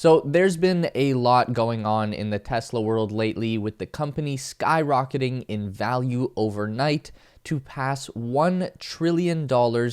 So there's been a lot going on in the Tesla world lately, with the company skyrocketing in value overnight to pass $1 trillion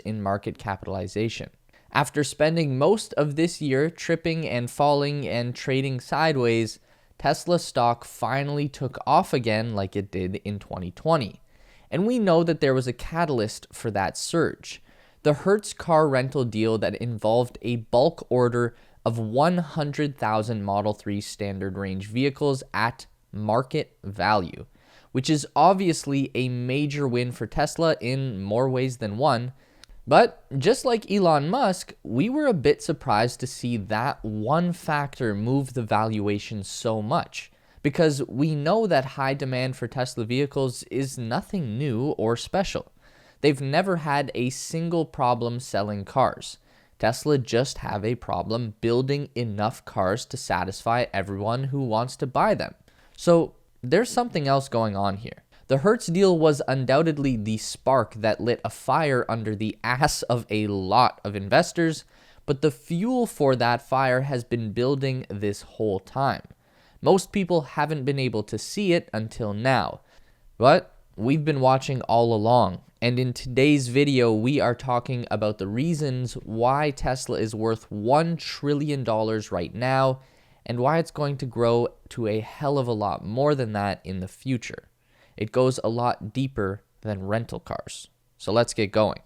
in market capitalization. After spending most of this year tripping and falling and trading sideways, Tesla stock finally took off again like it did in 2020. And we know that there was a catalyst for that surge: the Hertz car rental deal that involved a bulk order of 100,000 Model 3 standard range vehicles at market value, which is obviously a major win for Tesla in more ways than one. But just like Elon Musk, we were a bit surprised to see that one factor move the valuation so much, because we know that high demand for Tesla vehicles is nothing new or special. They've never had a single problem selling cars. Tesla just have a problem building enough cars to satisfy everyone who wants to buy them. So there's something else going on here. The Hertz deal was undoubtedly the spark that lit a fire under the ass of a lot of investors, but the fuel for that fire has been building this whole time. Most people haven't been able to see it until now, but we've been watching all along. And in today's video, we are talking about the reasons why Tesla is worth $1 trillion right now, and why it's going to grow to a hell of a lot more than that in the future. It goes a lot deeper than rental cars. So let's get going.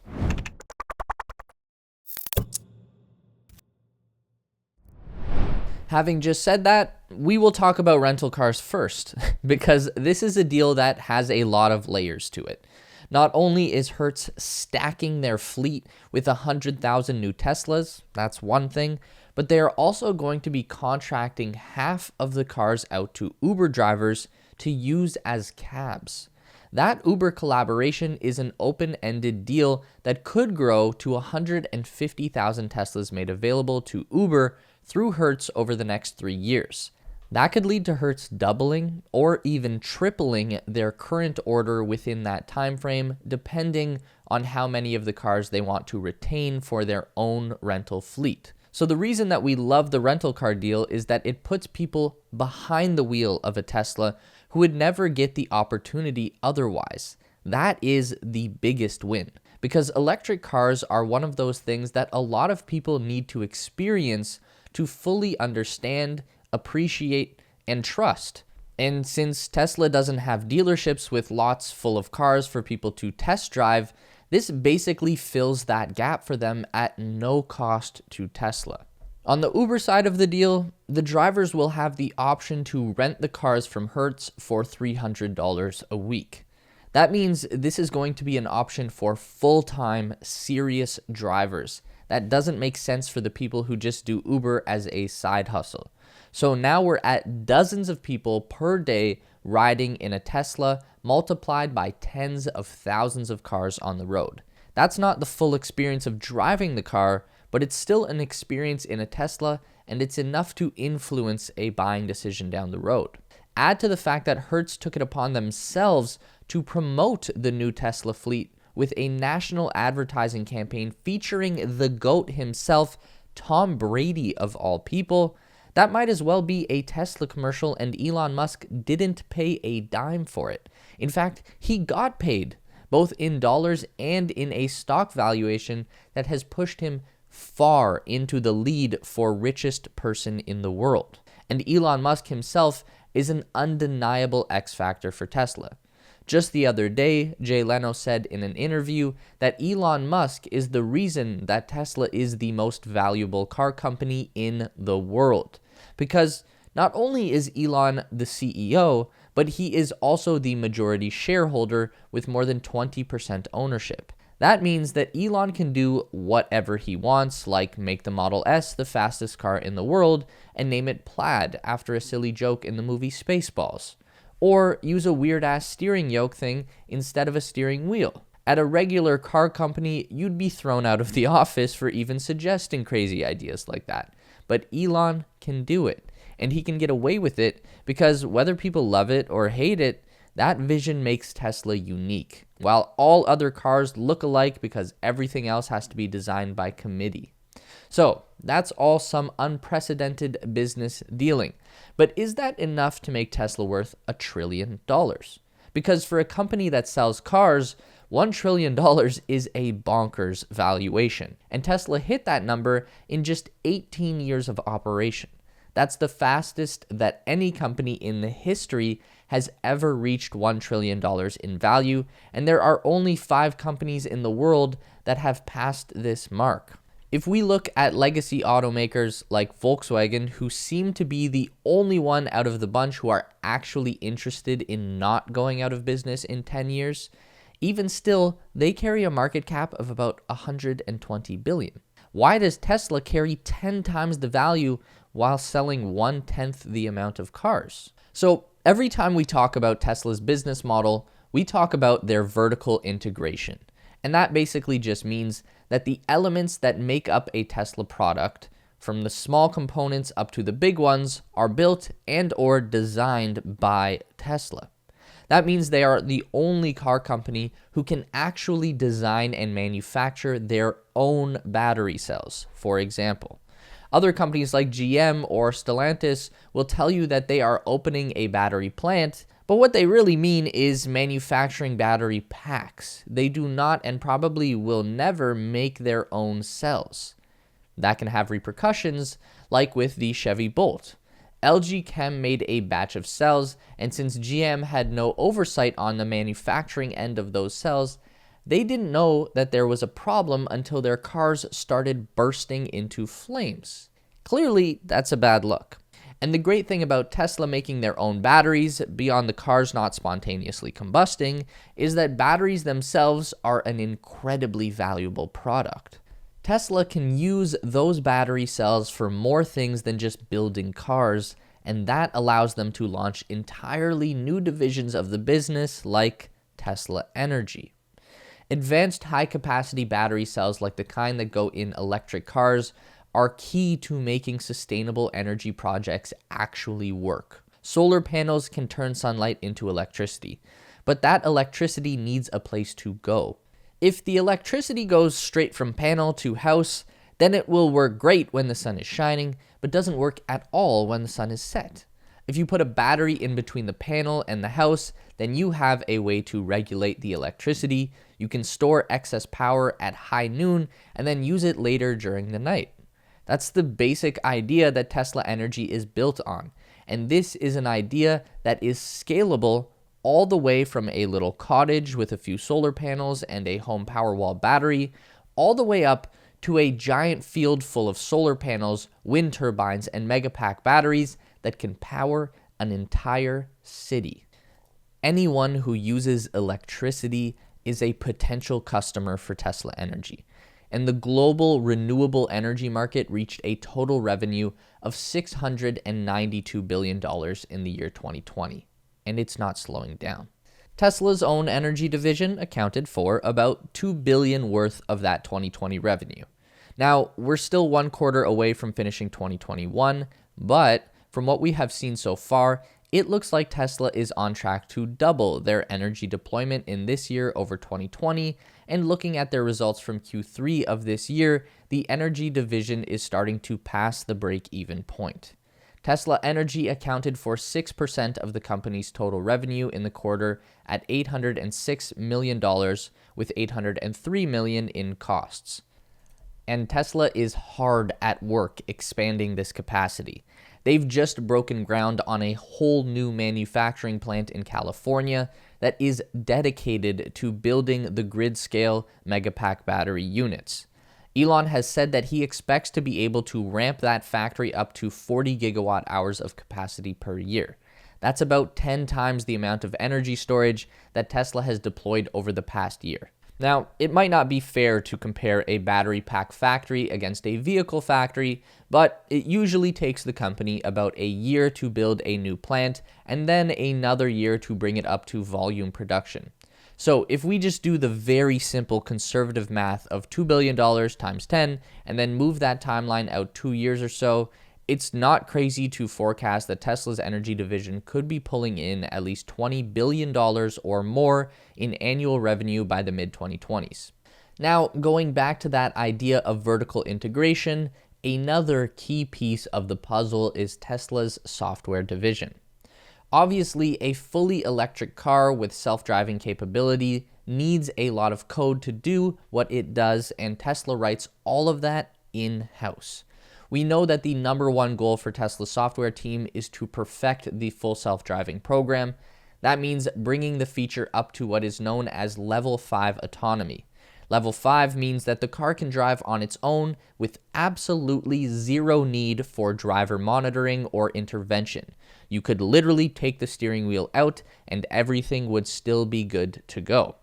Having just said that, we will talk about rental cars first, because this is a deal that has a lot of layers to it. Not only is Hertz stacking their fleet with 100,000 new Teslas, that's one thing, but they are also going to be contracting half of the cars out to Uber drivers to use as cabs. That Uber collaboration is an open-ended deal that could grow to 150,000 Teslas made available to Uber through Hertz over the next 3 years. That could lead to Hertz doubling or even tripling their current order within that time frame, depending on how many of the cars they want to retain for their own rental fleet. So the reason that we love the rental car deal is that it puts people behind the wheel of a Tesla who would never get the opportunity otherwise. That is the biggest win, because electric cars are one of those things that a lot of people need to experience to fully understand, appreciate, and trust. And since Tesla doesn't have dealerships with lots full of cars for people to test drive, this basically fills that gap for them at no cost to Tesla. On the Uber side of the deal, the drivers will have the option to rent the cars from Hertz for $300 a week. That means this is going to be an option for full-time, serious drivers. That doesn't make sense for the people who just do Uber as a side hustle. So now we're at dozens of people per day riding in a Tesla, multiplied by tens of thousands of cars on the road. That's not the full experience of driving the car, but it's still an experience in a Tesla, and it's enough to influence a buying decision down the road. Add to the fact that Hertz took it upon themselves to promote the new Tesla fleet with a national advertising campaign featuring the GOAT himself, Tom Brady of all people. That might as well be a Tesla commercial, and Elon Musk didn't pay a dime for it. In fact, he got paid, both in dollars and in a stock valuation that has pushed him far into the lead for richest person in the world. And Elon Musk himself is an undeniable X factor for Tesla. Just the other day, Jay Leno said in an interview that Elon Musk is the reason that Tesla is the most valuable car company in the world. Because not only is Elon the CEO, but he is also the majority shareholder with more than 20% ownership. That means that Elon can do whatever he wants, like make the Model S the fastest car in the world and name it Plaid after a silly joke in the movie Spaceballs. Or use a weird-ass steering yoke thing instead of a steering wheel. At a regular car company, you'd be thrown out of the office for even suggesting crazy ideas like that. But Elon can do it, and he can get away with it because whether people love it or hate it, that vision makes Tesla unique, while all other cars look alike because everything else has to be designed by committee. So that's all some unprecedented business dealing. But is that enough to make Tesla worth $1 trillion? Because for a company that sells cars, $1 trillion is a bonkers valuation. And Tesla hit that number in just 18 years of operation. That's the fastest that any company in the history has ever reached $1 trillion in value, and there are only 5 companies in the world that have passed this mark. If we look at legacy automakers like Volkswagen, who seem to be the only one out of the bunch who are actually interested in not going out of business in 10 years, even still, they carry a market cap of about $120 billion. Why does Tesla carry 10 times the value while selling 1/10 the amount of cars? So every time we talk about Tesla's business model, we talk about their vertical integration. And that basically just means that the elements that make up a Tesla product, from the small components up to the big ones, are built and or designed by Tesla. That means they are the only car company who can actually design and manufacture their own battery cells, for example. Other companies like GM or Stellantis will tell you that they are opening a battery plant, but what they really mean is manufacturing battery packs. They do not and probably will never make their own cells. That can have repercussions, like with the Chevy Bolt. LG Chem made a batch of cells, and since GM had no oversight on the manufacturing end of those cells, they didn't know that there was a problem until their cars started bursting into flames. Clearly, that's a bad look. And the great thing about Tesla making their own batteries, beyond the cars not spontaneously combusting, is that batteries themselves are an incredibly valuable product. Tesla can use those battery cells for more things than just building cars, and that allows them to launch entirely new divisions of the business like Tesla Energy. Advanced high-capacity battery cells like the kind that go in electric cars are key to making sustainable energy projects actually work. Solar panels can turn sunlight into electricity, but that electricity needs a place to go. If the electricity goes straight from panel to house, then it will work great when the sun is shining, but doesn't work at all when the sun is set. If you put a battery in between the panel and the house, then you have a way to regulate the electricity. You can store excess power at high noon and then use it later during the night. That's the basic idea that Tesla Energy is built on. And this is an idea that is scalable all the way from a little cottage with a few solar panels and a home Powerwall battery, all the way up to a giant field full of solar panels, wind turbines, and megapack batteries that can power an entire city. Anyone who uses electricity is a potential customer for Tesla Energy. And the global renewable energy market reached a total revenue of $692 billion in the year 2020. And it's not slowing down. Tesla's own energy division accounted for about $2 billion worth of that 2020 revenue. Now, we're still 1 quarter away from finishing 2021, but from what we have seen so far, it looks like Tesla is on track to double their energy deployment in this year over 2020, and looking at their results from Q3 of this year, the energy division is starting to pass the break-even point. Tesla Energy accounted for 6% of the company's total revenue in the quarter at $806 million, with $803 million in costs. And Tesla is hard at work expanding this capacity. They've just broken ground on a whole new manufacturing plant in California that is dedicated to building the grid-scale Megapack battery units. Elon has said that he expects to be able to ramp that factory up to 40 gigawatt hours of capacity per year. That's about 10 times the amount of energy storage that Tesla has deployed over the past year. Now, it might not be fair to compare a battery pack factory against a vehicle factory, but it usually takes the company about a year to build a new plant and then another year to bring it up to volume production. So if we just do the very simple conservative math of $2 billion times 10 and then move that timeline out 2 years or so, it's not crazy to forecast that Tesla's energy division could be pulling in at least $20 billion or more in annual revenue by the mid-2020s. Now, going back to that idea of vertical integration, another key piece of the puzzle is Tesla's software division. Obviously, a fully electric car with self-driving capability needs a lot of code to do what it does, and Tesla writes all of that in-house. We know that the number one goal for Tesla's software team is to perfect the full self-driving program. That means bringing the feature up to what is known as Level 5 autonomy. Level 5 means that the car can drive on its own with absolutely zero need for driver monitoring or intervention. You could literally take the steering wheel out and everything would still be good to go.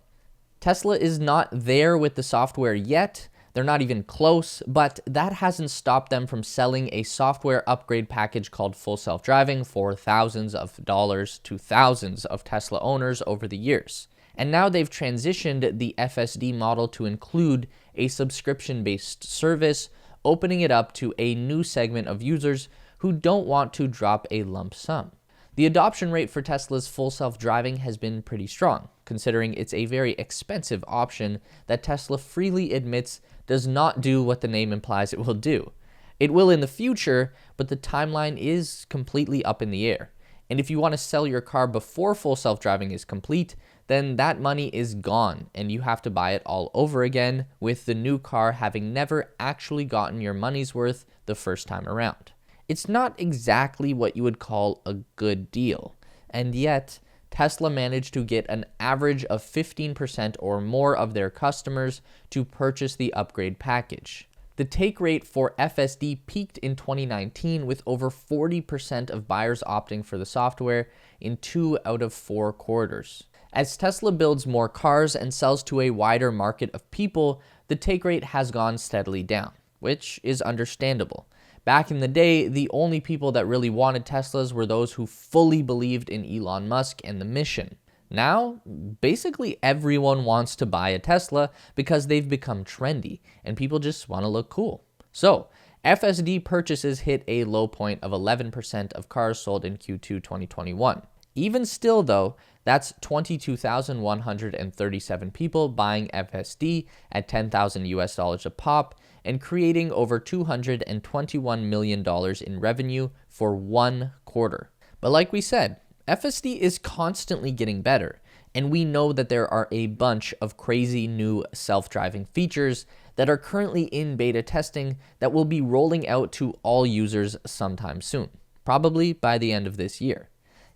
Tesla is not there with the software yet. They're not even close, but that hasn't stopped them from selling a software upgrade package called Full Self-Driving for thousands of dollars to thousands of Tesla owners over the years. And now they've transitioned the FSD model to include a subscription-based service, opening it up to a new segment of users who don't want to drop a lump sum. The adoption rate for Tesla's full self-driving has been pretty strong, considering it's a very expensive option that Tesla freely admits does not do what the name implies it will do. It will in the future, but the timeline is completely up in the air. And if you want to sell your car before full self-driving is complete, then that money is gone and you have to buy it all over again, with the new car having never actually gotten your money's worth the first time around. It's not exactly what you would call a good deal, and yet Tesla managed to get an average of 15% or more of their customers to purchase the upgrade package. The take rate for FSD peaked in 2019 with over 40% of buyers opting for the software in 2 out of 4 quarters. As Tesla builds more cars and sells to a wider market of people, the take rate has gone steadily down, which is understandable. Back in the day, the only people that really wanted Teslas were those who fully believed in Elon Musk and the mission. Now, basically everyone wants to buy a Tesla because they've become trendy and people just want to look cool. So, FSD purchases hit a low point of 11% of cars sold in Q2 2021. Even still though, that's 22,137 people buying FSD at $10,000 a pop and creating over $221 million in revenue for 1 quarter. But like we said, FSD is constantly getting better, and we know that there are a bunch of crazy new self-driving features that are currently in beta testing that will be rolling out to all users sometime soon, probably by the end of this year.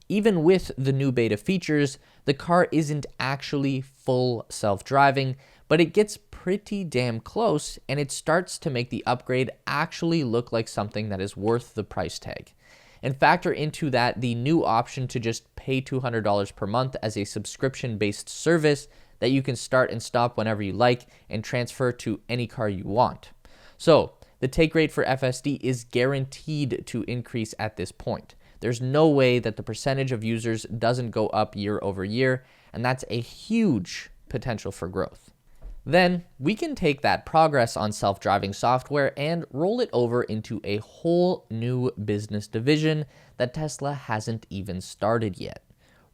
Even with the new beta features, the car isn't actually full self-driving, but it gets pretty damn close, and it starts to make the upgrade actually look like something that is worth the price tag. And factor into that the new option to just pay $200 per month as a subscription-based service that you can start and stop whenever you like and transfer to any car you want. So the take rate for FSD is guaranteed to increase at this point. There's no way that the percentage of users doesn't go up year over year, and that's a huge potential for growth. Then we can take that progress on self-driving software and roll it over into a whole new business division that Tesla hasn't even started yet: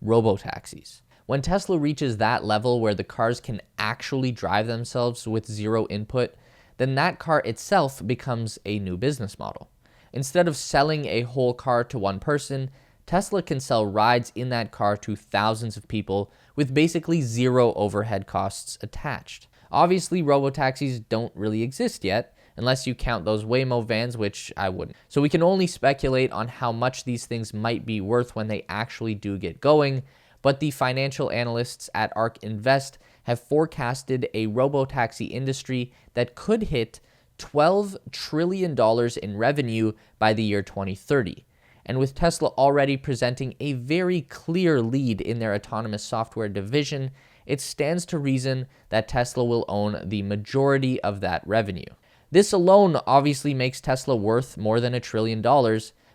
robotaxis. When Tesla reaches that level where the cars can actually drive themselves with zero input, then that car itself becomes a new business model. Instead of selling a whole car to one person, Tesla can sell rides in that car to thousands of people with basically zero overhead costs attached. Obviously, robotaxis don't really exist yet, unless you count those Waymo vans, which I wouldn't. So we can only speculate on how much these things might be worth when they actually do get going, but the financial analysts at ARK Invest have forecasted a robotaxi industry that could hit $12 trillion in revenue by the year 2030. And with Tesla already presenting a very clear lead in their autonomous software division, it stands to reason that Tesla will own the majority of that revenue. This alone obviously makes Tesla worth more than $1 trillion,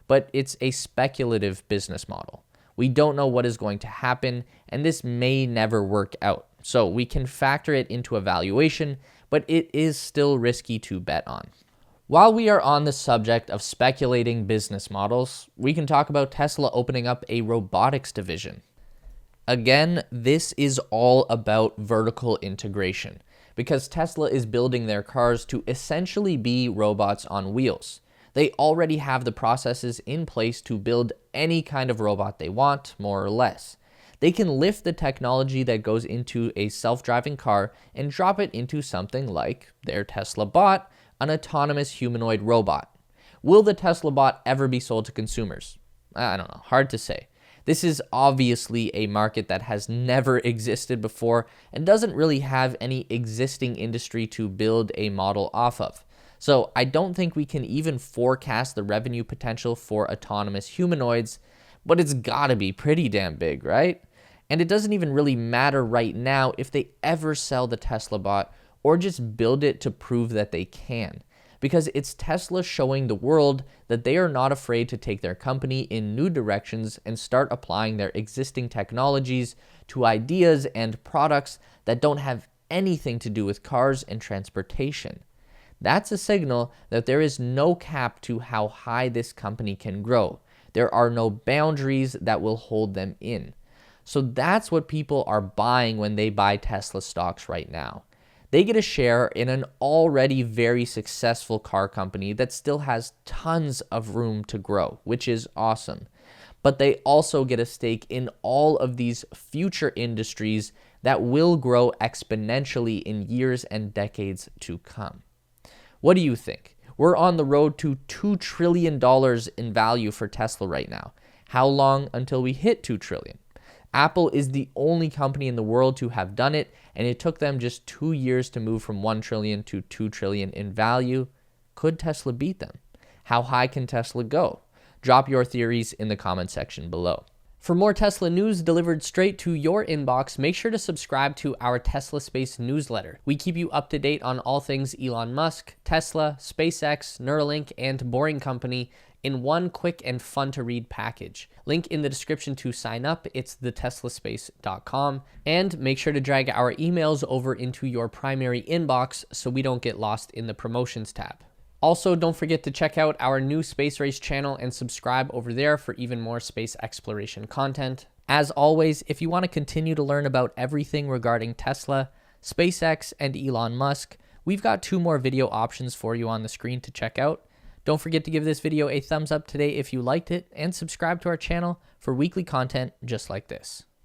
but it's a speculative business model. We don't know what is going to happen, and this may never work out. So we can factor it into a valuation, but it is still risky to bet on. While we are on the subject of speculating business models, we can talk about Tesla opening up a robotics division. Again, this is all about vertical integration, because Tesla is building their cars to essentially be robots on wheels. They already have the processes in place to build any kind of robot they want, more or less. They can lift the technology that goes into a self-driving car and drop it into something like their Tesla bot, an autonomous humanoid robot. Will the Tesla bot ever be sold to consumers? I don't know, hard to say. This is obviously a market that has never existed before and doesn't really have any existing industry to build a model off of. So I don't think we can even forecast the revenue potential for autonomous humanoids, but it's gotta be pretty damn big, right? And it doesn't even really matter right now if they ever sell the Tesla bot or just build it to prove that they can, because it's Tesla showing the world that they are not afraid to take their company in new directions and start applying their existing technologies to ideas and products that don't have anything to do with cars and transportation. That's a signal that there is no cap to how high this company can grow. There are no boundaries that will hold them in. So that's what people are buying when they buy Tesla stocks right now. They get a share in an already very successful car company that still has tons of room to grow, which is awesome. But they also get a stake in all of these future industries that will grow exponentially in years and decades to come. What do you think? We're on the road to $2 trillion in value for Tesla right now. How long until we hit $2 trillion? Apple is the only company in the world to have done it, and it took them just 2 years to move from $1 trillion to $2 trillion in value. Could Tesla beat them? How high can Tesla go? Drop your theories in the comment section below. For more Tesla news delivered straight to your inbox, make sure to subscribe to our Tesla Space newsletter. We keep you up to date on all things Elon Musk, Tesla, SpaceX, Neuralink, and Boring Company in one quick and fun to read package. Link in the description to sign up. It's theteslaspace.com. And make sure to drag our emails over into your primary inbox so we don't get lost in the promotions tab. Also, don't forget to check out our new Space Race channel and subscribe over there for even more space exploration content. As always, if you want to continue to learn about everything regarding Tesla, SpaceX, and Elon Musk, we've got 2 more video options for you on the screen to check out. Don't forget to give this video a thumbs up today if you liked it, and subscribe to our channel for weekly content just like this.